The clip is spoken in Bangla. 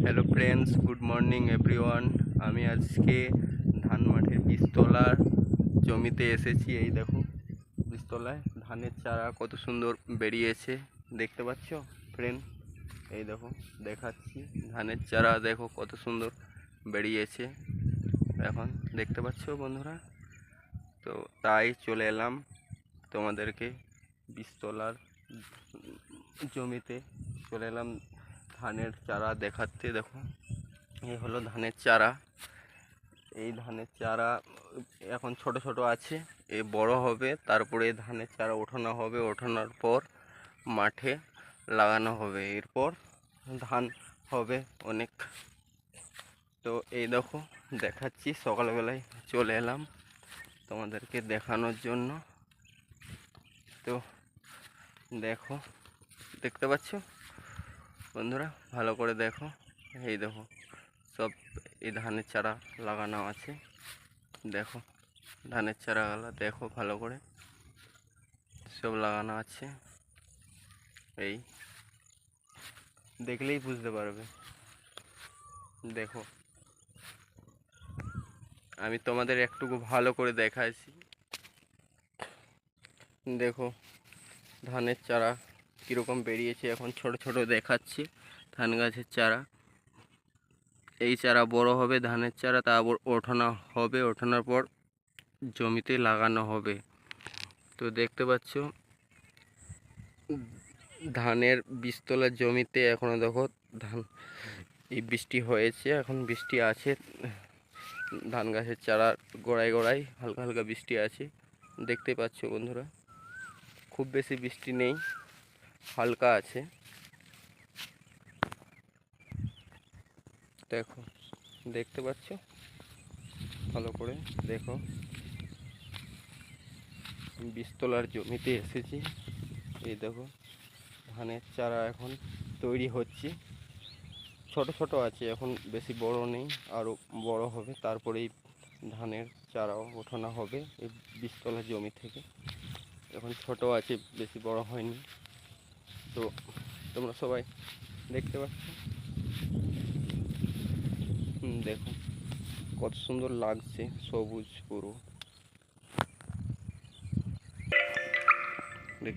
Hello friends, good morning everyone. আমি আজকে ধান মাঠের বীজতলার জমিতে এসেছি। এই দেখো, বীজতলায় ধানের চারা কত সুন্দর বেরিয়েছে, দেখতে পাচ্ছ ফ্রেন্ড? এই দেখো, দেখাচ্ছি ধানের চারা, দেখো কত সুন্দর বেরিয়েছে। এখন দেখতে পাচ্ছ বন্ধুরা? তো তাই চলে এলাম তোমাদেরকে বীজতলার জমিতে চলে এলাম ধানের চারা দেখাতে। দেখো, এই হলো ধানের চারা। এই ধানের চারা এখন ছোট ছোট আছে, এ বড় হবে, তারপরে ধানের চারা ওঠানো হবে, ওঠানোর পর মাঠে লাগানো হবে, এরপর ধান হবে অনেক। তো এই দেখো, দেখাচ্ছি, সকালবেলায় চলে এলাম তোমাদেরকে দেখানোর জন্য। তো দেখো, দেখতে পাচ্ছ বন্ধুরা? ভালো করে দেখো। এই দেখো, সব এই ধানের চারা লাগানো আছে। দেখো, ধানের চারাগুলো দেখো, ভালো করে সব লাগানো আছে। এই দেখলেই বুঝতে পারবে। দেখো, আমি তোমাদের একটুকু ভালো করে দেখাইছি। দেখো ধানের চারা কীরকম বেরিয়েছে, এখন ছোট ছোট দেখাচ্ছি ধান গাছের চারা। এই চারা বড় হবে, ধানের চারা, তারপর ওঠানো হবে, ওঠানোর পর জমিতে লাগানো হবে। তো দেখতে পাচ্ছ ধানের বীজতলার জমিতে এখনো দেখো ধান, এই বৃষ্টি হয়েছে, এখন বৃষ্টি আছে, ধান গাছের চারা গোড়ায় গোড়ায় হালকা হালকা বৃষ্টি আছে, দেখতে পাচ্ছ বন্ধুরা? খুব বেশি বৃষ্টি নেই, হালকা আছে। দেখো, দেখতে পাচ্ছ? ভালো করে দেখো, বীজতলার জমিতে এসেছি। এই দেখো, ধানের চারা এখন তৈরি হচ্ছে, ছোট ছোট আছে, এখন বেশি বড় নেই, আরও বড় হবে, তারপরেই ধানের চারাও ওঠানো হবে এই বীজতলার জমি থেকে। এখন ছোট আছে, বেশি বড় হয়নি। তো তোমরা সবাই দেখতে পাচ্ছ, দেখো কত সুন্দর লাগছে, সবুজ পুরো। দেখ